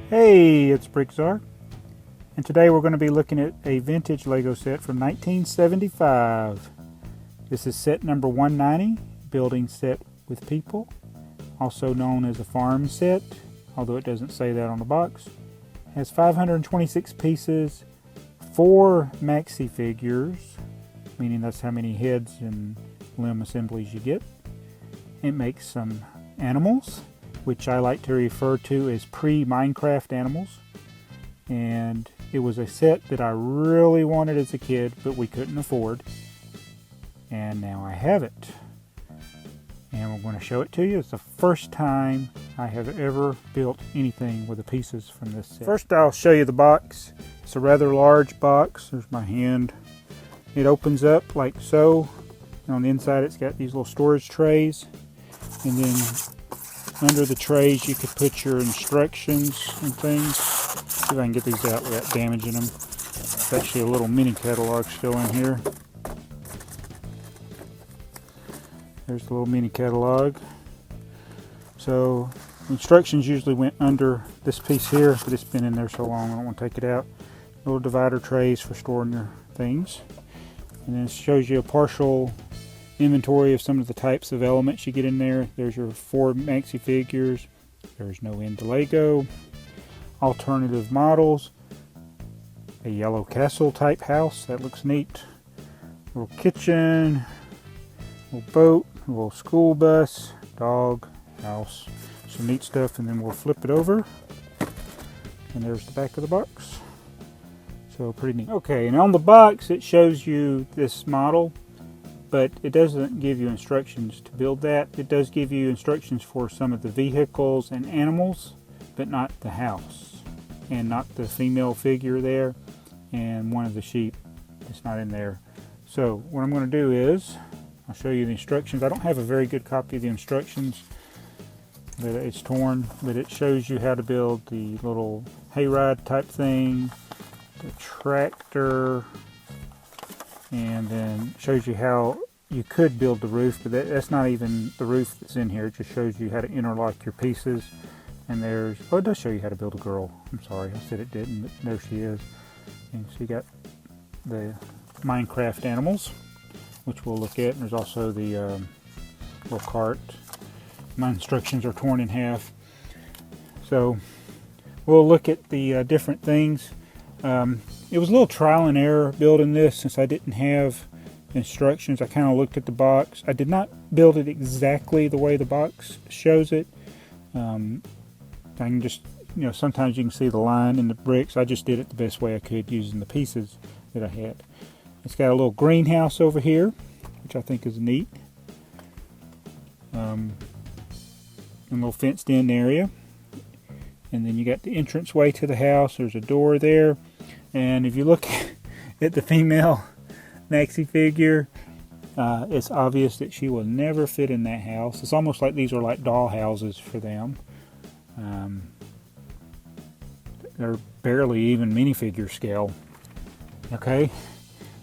Hey, it's BrickTsar, and today we're going to be looking at a vintage Lego set from 1975. This is set number 190, building set with people, also known as a farm set, although it doesn't say that on the box. It has 526 pieces, 4 maxi figures, meaning that's how many heads and limb assemblies you get. It makes some animals, which I like to refer to as pre-Minecraft animals. And it was a set that I really wanted as a kid, but we couldn't afford. And now I have it. And we're going to show it to you. It's the first time I have ever built anything with the pieces from this set. First I'll show you the box. It's a rather large box. There's my hand. It opens up like so. And on the inside it's got these little storage trays. And then under the trays you could put your instructions and things. See if I can get these out without damaging them. There's actually a little mini catalog still in here. There's the little mini catalog. So instructions usually went under this piece here, but it's been in there so long I don't want to take it out. Little divider trays for storing your things. And then it shows you a partial inventory of some of the types of elements you get in there. There's your 4 maxi figures. There's no end to Lego. Alternative models. A yellow castle type house. That looks neat. Little kitchen. Little boat. A little school bus. Dog. House. Some neat stuff. And then we'll flip it over. And there's the back of the box. So pretty neat. Okay, and on the box it shows you this model, but it doesn't give you instructions to build that. It does give you instructions for some of the vehicles and animals, but not the house, and not the female figure there, and one of the sheep. It's not in there. So what I'm going to do is I'll show you the instructions. I don't have a very good copy of the instructions, but it's torn, but it shows you how to build the little hayride type thing, the tractor, and then shows you how you could build the roof, but that's not even the roof that's in here. It just shows you how to interlock your pieces. And there's, oh, it does show you how to build a girl. I'm sorry, I said it didn't, but there she is. And so you got the Minecraft animals, which we'll look at. And there's also the little cart. My instructions are torn in half. So we'll look at the different things. It was a little trial and error building this since I didn't have instructions. I kind of looked at the box. I did not build it exactly the way the box shows it. I can just, sometimes you can see the line in the bricks. I just did it the best way I could using the pieces that I had. It's got a little greenhouse over here, which I think is neat. A little fenced in area. And then you got the entranceway to the house. There's a door there. And if you look at the female maxi figure, it's obvious that she will never fit in that house. It's almost like these are like doll houses for them. They're barely even minifigure scale. Okay,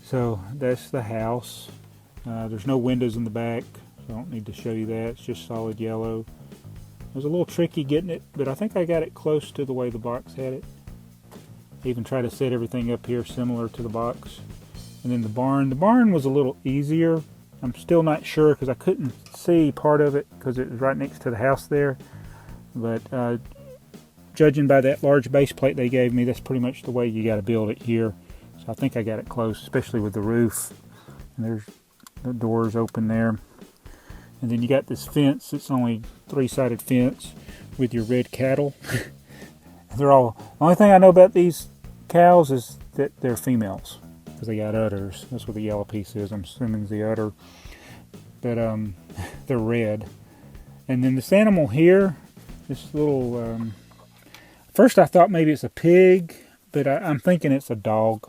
so that's the house. There's no windows in the back, so I don't need to show you that. It's just solid yellow. It was a little tricky getting it, but I think I got it close to the way the box had it. I even tried to set everything up here similar to the box. And then the barn was a little easier. I'm still not sure because I couldn't see part of it because it was right next to the house there. But judging by that large base plate they gave me, that's pretty much the way you got to build it here. So I think I got it close, especially with the roof. And there's the doors open there. And then you got this fence. It's only 3-sided fence with your red cattle. The only thing I know about these cows is that they're females because they got udders. That's what the yellow piece is. I'm assuming it's the udder. But they're red. And then this animal here, this little, first I thought maybe it's a pig, but I'm thinking it's a dog.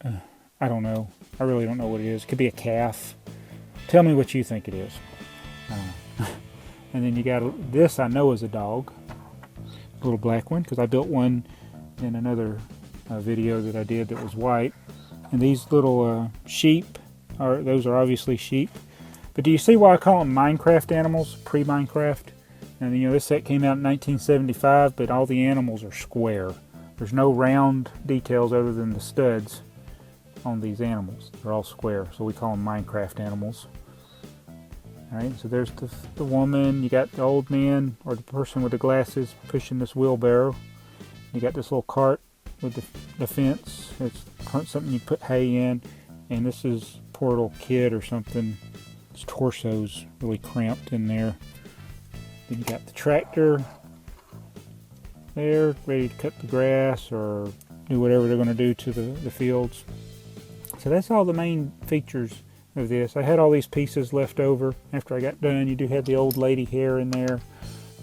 I don't know. I really don't know what it is. It could be a calf. Tell me what you think it is. And then you got this I know is a dog. A little black one, because I built one in another video that I did that was white. And these little sheep, those are obviously sheep. But do you see why I call them Minecraft animals, pre-Minecraft? And you know, this set came out in 1975, but all the animals are square. There's no round details other than the studs on these animals. They're all square, so we call them Minecraft animals. Alright, so there's the woman. You got the old man, or the person with the glasses, pushing this wheelbarrow. You got this little cart with the fence. It's something you put hay in. And this is poor little kid or something. His torso's really cramped in there. Then you got the tractor there, ready to cut the grass or do whatever they're going to do to the fields. So that's all the main features of this. I had all these pieces left over after I got done. You do have the old lady hair in there.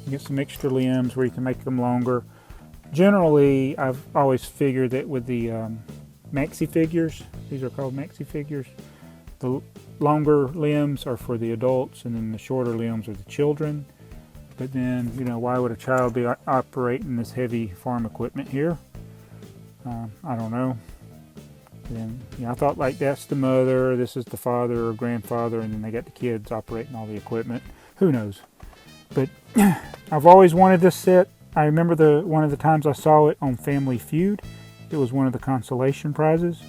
You get some extra limbs where you can make them longer. Generally, I've always figured that with the maxifigures, these are called maxifigures, the longer limbs are for the adults and then the shorter limbs are the children. But then, you know, why would a child be operating this heavy farm equipment here? I don't know. Then, you know, I thought like that's the mother, this is the father or grandfather, and then they got the kids operating all the equipment. Who knows? But I've always wanted this set. I remember one of the times I saw it on Family Feud. It was one of the consolation prizes.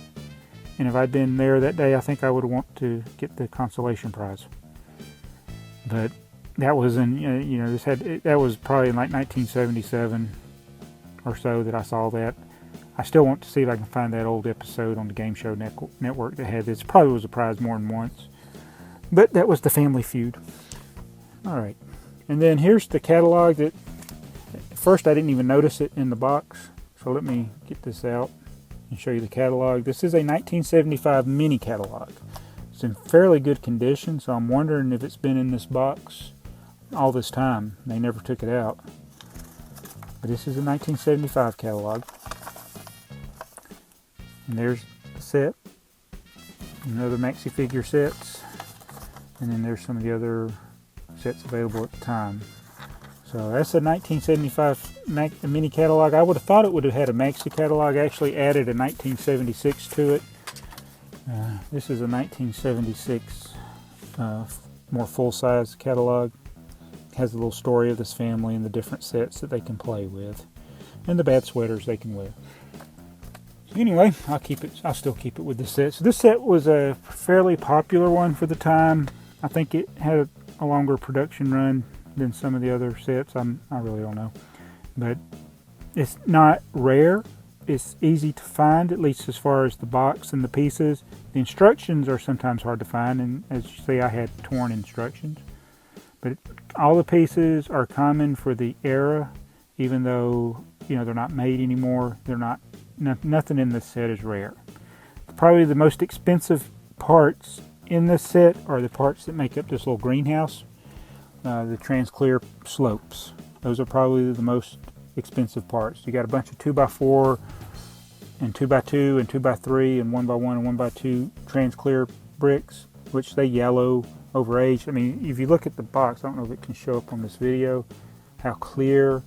And if I'd been there that day, I think I would want to get the consolation prize. But that was in, you know, that was probably in like 1977 or so that I saw that. I still want to see if I can find that old episode on the Game Show Network that had this. Probably was a prize more than once. But that was the Family Feud. Alright. And then here's the catalog that, at first I didn't even notice it in the box. So let me get this out and show you the catalog. This is a 1975 mini catalog. It's in fairly good condition, so I'm wondering if it's been in this box all this time. They never took it out. But this is a 1975 catalog. And there's the set. Another maxi figure sets. And then there's some of the other sets available at the time. So that's a 1975 mini catalog. I would have thought it would have had a maxi catalog. I actually added a 1976 to it. This is a 1976 more full-size catalog. It has a little story of this family and the different sets that they can play with. And the bad sweaters they can wear. Anyway, I'll still keep it with this set. So this set was a fairly popular one for the time. I think it had a longer production run than some of the other sets. I really don't know. But it's not rare. It's easy to find, at least as far as the box and the pieces. The instructions are sometimes hard to find, and as you see, I had torn instructions. But all the pieces are common for the era, even though, you know, they're not made anymore. Nothing in this set is rare. Probably the most expensive parts in this set are the parts that make up this little greenhouse. The transclear slopes. Those are probably the most expensive parts. You got a bunch of 2x4 and 2x2 and 2x3 and 1x1 and 1x2 transclear bricks, which they yellow over age. I mean, if you look at the box, I don't know if it can show up on this video, how clear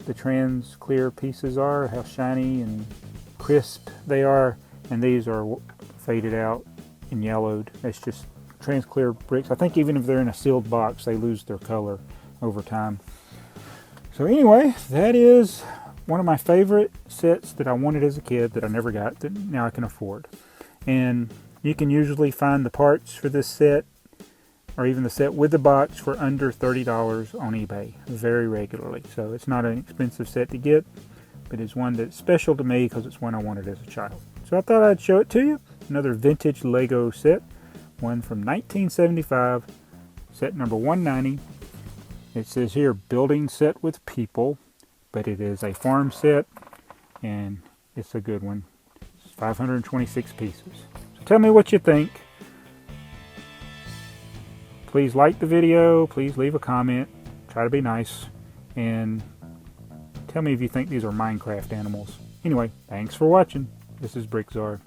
the transclear pieces are, how shiny and crisp they are, and these are faded out and yellowed. It's just transclear bricks. I think even if they're in a sealed box, they lose their color over time. So anyway, that is one of my favorite sets that I wanted as a kid that I never got, that now I can afford. And you can usually find the parts for this set, or even the set with the box, for under $30 on eBay very regularly. So it's not an expensive set to get, but it's one that's special to me because it's one I wanted as a child. So I thought I'd show it to you. Another vintage Lego set, one from 1975, set number 190. It says here, building set with people, but it is a farm set, and it's a good one. It's 526 pieces. So tell me what you think. Please like the video, please leave a comment, try to be nice, and tell me if you think these are Minecraft animals. Anyway, thanks for watching. This is BrickTsar.